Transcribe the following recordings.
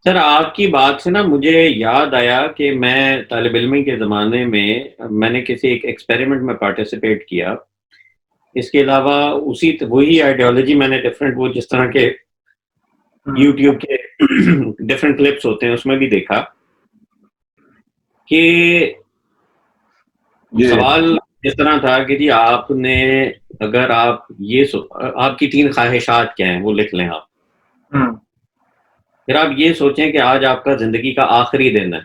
سر آپ کی بات سے نا مجھے یاد آیا کہ میں طالب علمی کے زمانے میں نے کسی ایک ایکسپیریمنٹ میں پارٹیسپیٹ کیا. اس کے علاوہ وہی آئیڈیالوجی میں نے ڈفرینٹ وہ جس طرح کے یوٹیوب کے ڈفرینٹ کلپس ہوتے ہیں اس میں بھی دیکھا کہ سوال اس طرح تھا کہ جی آپ نے اگر آپ آپ کی 3 خواہشات کیا ہیں وہ لکھ لیں آپ. پھر آپ یہ سوچیں کہ آج آپ کا زندگی کا آخری دن ہے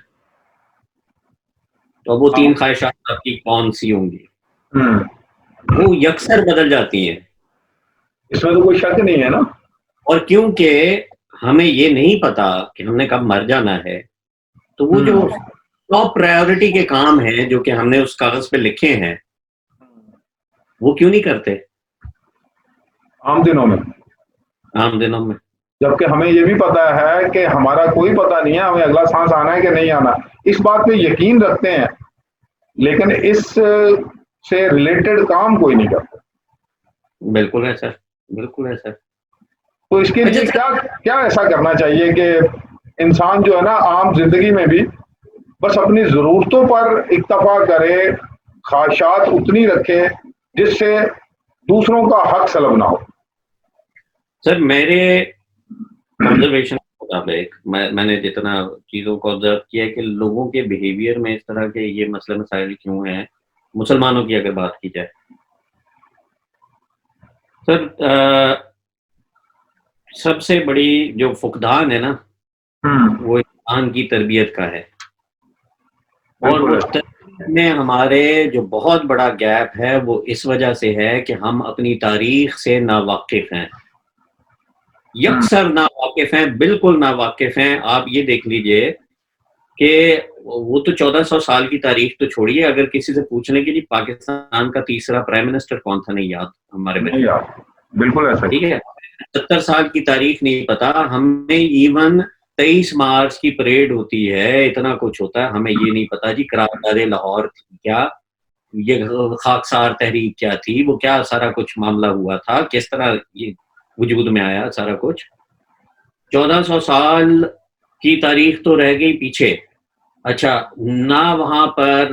تو وہ 3 خواہشات آپ کی کون سی ہوں گی؟ وہ یکسر بدل جاتی ہیں. اس میں تو کوئی شک نہیں ہے نا. اور کیونکہ ہمیں یہ نہیں پتا کہ ہم نے کب مر جانا ہے تو وہ جو ٹاپ پرائیورٹی کے کام ہیں جو کہ ہم نے اس کاغذ پہ لکھے ہیں وہ کیوں نہیں کرتے عام دنوں میں جبکہ ہمیں یہ بھی پتا ہے کہ ہمارا کوئی پتا نہیں ہے ہمیں اگلا سانس آنا ہے کہ نہیں آنا. اس بات پہ یقین رکھتے ہیں لیکن اس سے ریلیٹڈ کام کوئی نہیں کرتا. بالکل ہے سر, بالکل ہے سر. تو اس کے لیے کیا ایسا کرنا چاہیے کہ انسان جو ہے نا عام زندگی میں بھی بس اپنی ضرورتوں پر اکتفا کرے, خواہشات اتنی رکھے جس سے دوسروں کا حق سلب نہ ہو. سر میرے آبزرویشن کے مطابق میں نے جتنا چیزوں کو آبزرو کیا کہ لوگوں کے بیہیویئر میں اس طرح کے یہ مسئلے مسائل کیوں ہیں. مسلمانوں کی اگر بات کی جائے سر سب سے بڑی جو فقدان ہے نا وہ انسان کی تربیت کا ہے. اور وہ تربیت میں ہمارے جو بہت بڑا گیپ ہے وہ اس وجہ سے ہے کہ ہم اپنی تاریخ سے ناواقف ہیں, یکسر ناواقف ہیں, بالکل ناواقف ہیں. آپ یہ دیکھ لیجئے کہ وہ تو 1400 سال کی تاریخ تو چھوڑیے, اگر کسی سے پوچھنے کے لیے پاکستان کا تیسرا پرائم منسٹر کون تھا نہیں یاد ہمارے بچوں, بالکل ایسا, ٹھیک ہے, 70 سال کی تاریخ نہیں پتا ہمیں. ایون 23 مارچ کی پریڈ ہوتی ہے, اتنا کچھ ہوتا ہے, ہمیں یہ نہیں پتا جی قرارداد لاہور تھی کیا, یہ خاکسار تحریک کیا تھی, وہ کیا سارا کچھ معاملہ ہوا تھا, کس طرح یہ وجود میں آیا سارا کچھ. 1400 سال کی تاریخ تو رہ گئی پیچھے. اچھا نہ وہاں پر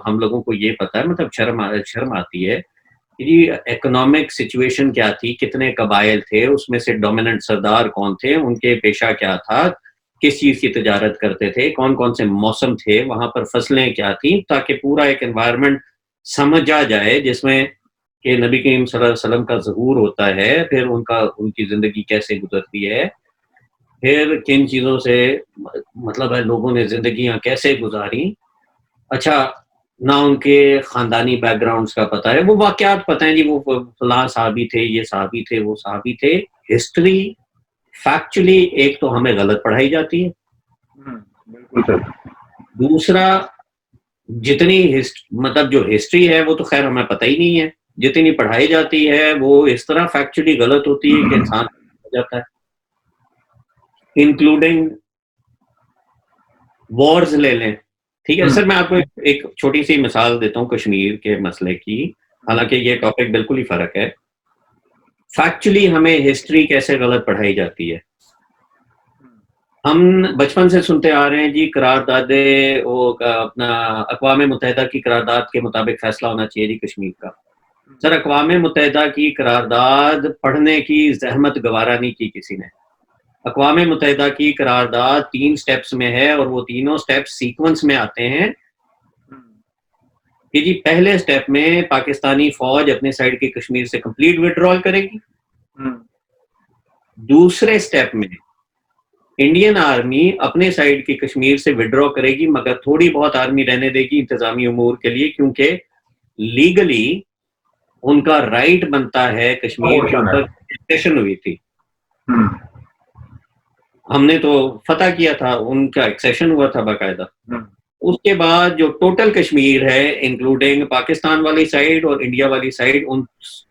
ہم لوگوں کو یہ پتا ہے, مطلب شرم آتی ہے جی اکنامک سچویشن کیا تھی, کتنے قبائل تھے, اس میں سے ڈومیننٹ سردار کون تھے, ان کے پیشہ کیا تھا, کس چیز کی تجارت کرتے تھے, کون کون سے موسم تھے, وہاں پر فصلیں کیا تھیں, تاکہ پورا ایک انوائرمنٹ سمجھا جائے جس میں کہ نبی کریم صلی اللہ علیہ وسلم کا ظہور ہوتا ہے, پھر ان کی زندگی کیسے گزرتی ہے, پھر کن چیزوں سے مطلب ہے لوگوں نے زندگیاں کیسے گزاری. اچھا نہ ان کے خاندانی بیک گراؤنڈز کا پتہ ہے, وہ واقعات پتہ ہیں جی, وہ فلاں صحابی تھے, یہ صحابی تھے, وہ صحابی تھے. ہسٹری فیکچولی ایک تو ہمیں غلط پڑھائی جاتی ہے, دوسرا جتنی مطلب جو ہسٹری ہے وہ تو خیر ہمیں پتہ ہی نہیں ہے, جتنی پڑھائی جاتی ہے وہ اس طرح فیکچولی غلط ہوتی ہے کہ انسان ہو جاتا ہے, انکلوڈنگ وارز لے لیں. ٹھیک ہے سر, میں آپ کو ایک چھوٹی سی مثال دیتا ہوں کشمیر کے مسئلے کی, حالانکہ یہ ٹاپک بالکل ہی فرق ہے. فیکچولی ہمیں ہسٹری کیسے غلط پڑھائی جاتی ہے. ہم بچپن سے سنتے آ رہے ہیں جی قرارداد اپنا اقوام متحدہ کی قرارداد کے مطابق فیصلہ ہونا چاہیے جی کشمیر کا. سر اقوام متحدہ کی قرارداد پڑھنے کی زحمت گوارا نہیں کی کسی نے. اقوام متحدہ کی قرارداد 3 سٹیپس میں ہے, اور وہ تینوں سٹیپس سیکوینس میں آتے ہیں کہ جی پہلے سٹیپ میں پاکستانی فوج اپنے سائڈ کی کشمیر سے کمپلیٹ وڈرال کرے گی, دوسرے سٹیپ میں انڈین آرمی اپنے سائڈ کی کشمیر سے وڈرا کرے گی, مگر تھوڑی بہت آرمی رہنے دے گی انتظامی امور کے لیے, کیونکہ لیگلی ان کا رائٹ بنتا ہے کشمیر کے اوپر ایکسیشن ہوئی تھی. ہم نے تو فتح کیا تھا, ان کا ایکسیشن ہوا تھا باقاعدہ. اس کے بعد جو ٹوٹل کشمیر ہے انکلوڈنگ پاکستان والی سائڈ اور انڈیا والی سائڈ, ان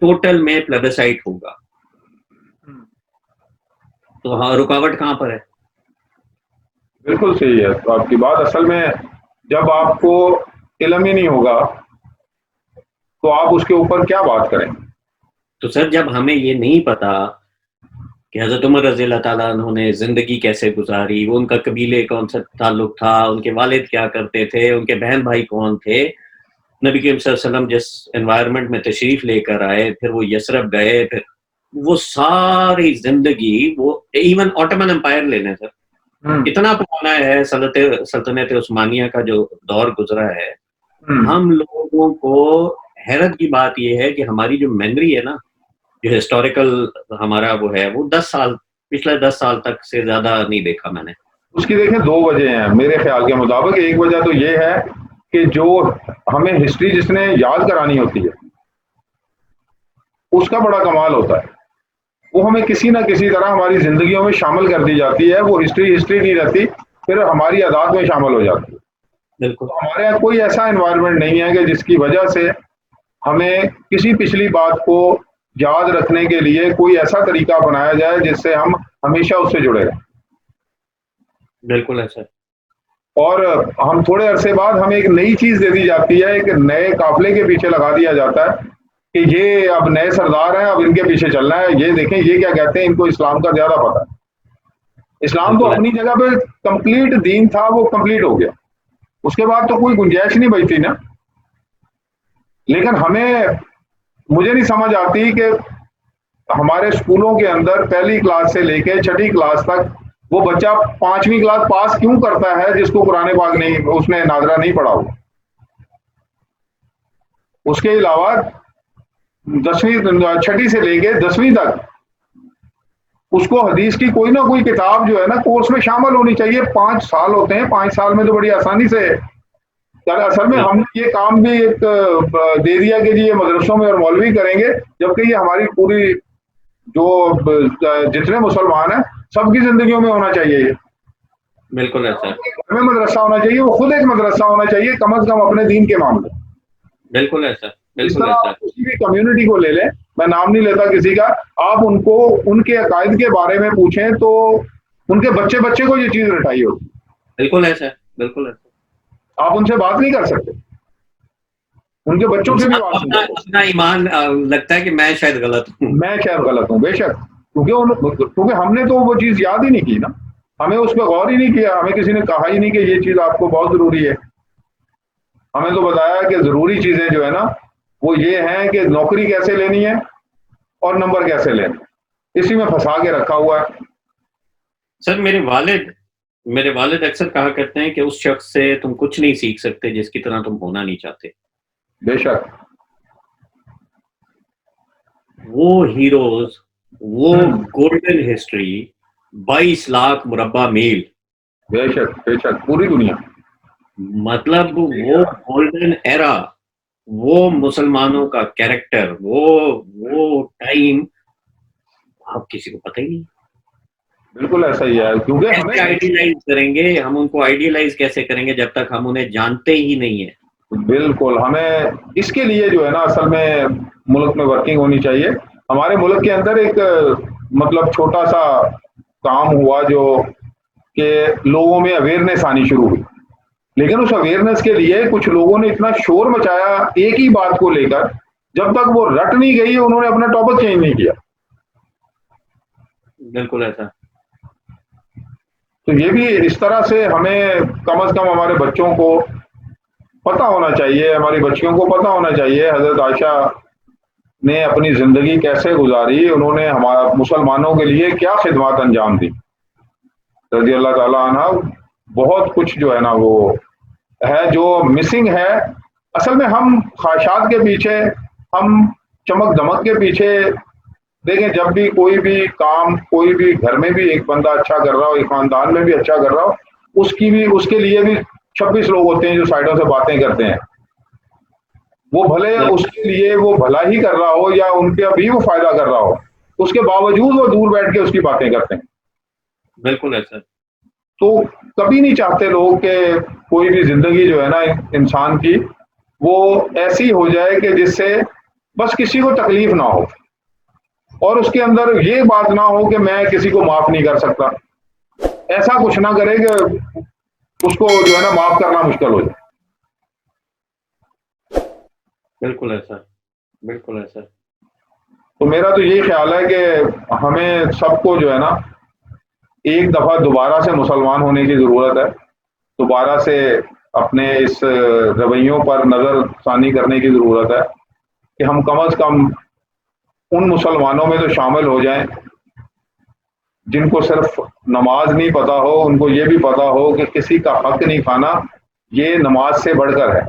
ٹوٹل میں پلیبسائٹ ہوگا. تو ہاں رکاوٹ کہاں پر ہے؟ بالکل صحیح ہے. تو آپ کی بات اصل میں جب آپ کو علم ہی نہیں ہوگا تو آپ اس کے اوپر کیا بات کریں. تو سر جب ہمیں یہ نہیں پتا کہ حضرت عمر رضی اللہ تعالیٰ عنہ نے زندگی کیسے گزاری، وہ ان کا قبیلے کون سا تعلق تھا، ان کے والد کیا کرتے تھے، ان کے بہن بھائی کون تھے، نبی کریم صلی اللہ علیہ وسلم جس انوائرمنٹ میں تشریف لے کر آئے، پھر وہ یثرب گئے، پھر وہ ساری زندگی، وہ ایون آٹومن امپائر لے لیں سر، اتنا پرانا ہے، سلطنت عثمانیہ کا جو دور گزرا ہے. ہم لوگوں کو حیرت کی بات یہ ہے کہ ہماری جو میموری ہے نا، جو ہسٹوریکل ہمارا وہ ہے، وہ 10 سال، پچھلے 10 سال تک سے زیادہ نہیں دیکھا میں نے. اس کی دیکھیں 2 وجہ ہیں میرے خیال کے مطابق. ایک وجہ تو یہ ہے کہ جو ہمیں ہسٹری جس نے یاد کرانی ہوتی ہے اس کا بڑا کمال ہوتا ہے، وہ ہمیں کسی نہ کسی طرح ہماری زندگیوں میں شامل کر دی جاتی ہے. وہ ہسٹری نہیں رہتی، پھر ہماری عادات میں شامل ہو جاتی ہے. بالکل. ہمارے یہاں کوئی ایسا انوائرمنٹ نہیں ہے کہ جس کی وجہ سے ہمیں کسی پچھلی بات کو یاد رکھنے کے لیے کوئی ایسا طریقہ بنایا جائے جس سے ہم ہمیشہ اس سے جڑے رہیں. بالکل ایسا. اور ہم تھوڑے عرصے بعد ہمیں ایک نئی چیز دے دی جاتی ہے، ایک نئے قافلے کے پیچھے لگا دیا جاتا ہے کہ یہ اب نئے سردار ہیں، اب ان کے پیچھے چلنا ہے. یہ دیکھیں یہ کیا کہتے ہیں، ان کو اسلام کا زیادہ پتہ ہے. اسلام تو اپنی جگہ پہ کمپلیٹ دین تھا، وہ کمپلیٹ ہو گیا، اس کے بعد تو کوئی گنجائش نہیں بچتی نا. لیکن مجھے نہیں سمجھ آتی کہ ہمارے اسکولوں کے اندر پہلی کلاس سے لے کے 6ٹھی کلاس تک وہ بچہ 5ویں کلاس پاس کیوں کرتا ہے جس کو قرآن پاک نہیں، اس نے ناظرہ نہیں پڑھا ہو. اس کے علاوہ 6ٹھی سے لے کے 10ویں تک اس کو حدیث کی کوئی نہ کوئی کتاب جو ہے نا کورس میں شامل ہونی چاہیے. 5 سال ہوتے ہیں، 5 سال میں تو بڑی آسانی سے. اصل میں ہم نے یہ کام بھی ایک دے دیا کہ یہ مدرسوں میں اور مولوی کریں گے، جبکہ یہ ہماری پوری جو جتنے مسلمان ہیں سب کی زندگیوں میں ہونا چاہیے. یہ بالکل ایسا. گھر میں مدرسہ ہونا چاہیے، وہ خود ایک مدرسہ ہونا چاہیے کم از کم اپنے دین کے معاملے. بالکل ایسا. اس بالکل طرح ایسا. کسی بھی کمیونٹی کو لے لیں، میں نام نہیں لیتا کسی کا، آپ ان کو ان کے عقائد کے بارے میں پوچھیں تو ان کے بچے کو یہ چیز رٹائی ہوتی. بالکل ایسا. بالکل ایسا. آپ ان سے بات نہیں کر سکتے، ان کے بچوں سے بھی بات نہیں کر سکتے. اپنا ایمان لگتا ہے کہ میں شاید غلط ہوں. بے شک، کیونکہ ہم نے تو وہ چیز یاد ہی نہیں کی نا، ہمیں اس پہ غور ہی نہیں کیا، ہمیں کسی نے کہا ہی نہیں کہ یہ چیز آپ کو بہت ضروری ہے. ہمیں تو بتایا کہ ضروری چیزیں جو ہے نا وہ یہ ہیں کہ نوکری کیسے لینی ہے اور نمبر کیسے لینے، اسی میں پھنسا کے رکھا ہوا ہے. سر میرے والد اکثر کہا کرتے ہیں کہ اس شخص سے تم کچھ نہیں سیکھ سکتے جس کی طرح تم ہونا نہیں چاہتے. بے شک. وہ ہیروز، وہ گولڈن ہسٹری، 22 لاکھ مربع میل، بے شک بے شک، پوری دنیا، مطلب وہ گولڈن ایرا، وہ مسلمانوں کا کیریکٹر، وہ ٹائم آپ کسی کو پتہ ہی نہیں. بالکل ایسا ہی ہے. کیونکہ ہمیں آئیڈیلائز کریں گے، ہم ان کو آئیڈیلائز کیسے کریں گے جب تک ہم انہیں جانتے ہی نہیں ہیں. بالکل، ہمیں اس کے لیے جو ہے نا اصل میں ملک میں ورکنگ ہونی چاہیے. ہمارے ملک کے اندر ایک مطلب چھوٹا سا کام ہوا جو کہ لوگوں میں اویئرنیس آنی شروع ہوئی، لیکن اس اویئرنیس کے لیے کچھ لوگوں نے اتنا شور مچایا ایک ہی بات کو لے کر، جب تک وہ رٹ نہیں گئی انہوں نے اپنا ٹاپک چینج نہیں کیا. بالکل ایسا. تو یہ بھی اس طرح سے ہمیں کم از کم ہمارے بچوں کو پتہ ہونا چاہیے، ہماری بچیوں کو پتہ ہونا چاہیے حضرت عائشہ نے اپنی زندگی کیسے گزاری، انہوں نے ہمارا مسلمانوں کے لیے کیا خدمات انجام دی رضی اللہ تعالیٰ عنہ. بہت کچھ جو ہے نا وہ ہے جو مسنگ ہے. اصل میں ہم خواہشات کے پیچھے، ہم چمک دمک کے پیچھے، دیکھیں جب بھی کوئی بھی کام، کوئی بھی گھر میں بھی ایک بندہ اچھا کر رہا ہو، ایک خاندان میں بھی اچھا کر رہا ہو، اس کے لیے بھی 26 لوگ ہوتے ہیں جو سائڈوں سے باتیں کرتے ہیں. وہ بھلے اس کے لیے وہ بھلا ہی کر رہا ہو یا ان کے بھی وہ فائدہ کر رہا ہو، اس کے باوجود وہ دور بیٹھ کے اس کی باتیں کرتے ہیں. بالکل ایسا. تو کبھی نہیں چاہتے لوگ کہ کوئی بھی زندگی جو ہے نا انسان کی وہ ایسی ہو جائے کہ جس سے بس کسی کو تکلیف نہ ہو، اور اس کے اندر یہ بات نہ ہو کہ میں کسی کو معاف نہیں کر سکتا. ایسا کچھ نہ کرے کہ اس کو جو ہے نا معاف کرنا مشکل ہو جائے. بالکل ایسا. بالکل ایسا. تو میرا تو یہی خیال ہے کہ ہمیں سب کو جو ہے نا ایک دفعہ دوبارہ سے مسلمان ہونے کی ضرورت ہے، دوبارہ سے اپنے اس رویوں پر نظر ثانی کرنے کی ضرورت ہے کہ ہم کم از کم ان مسلمانوں میں تو شامل ہو جائیں جن کو صرف نماز نہیں پتہ ہو، ان کو یہ بھی پتہ ہو کہ کسی کا حق نہیں کھانا، یہ نماز سے بڑھ کر ہے۔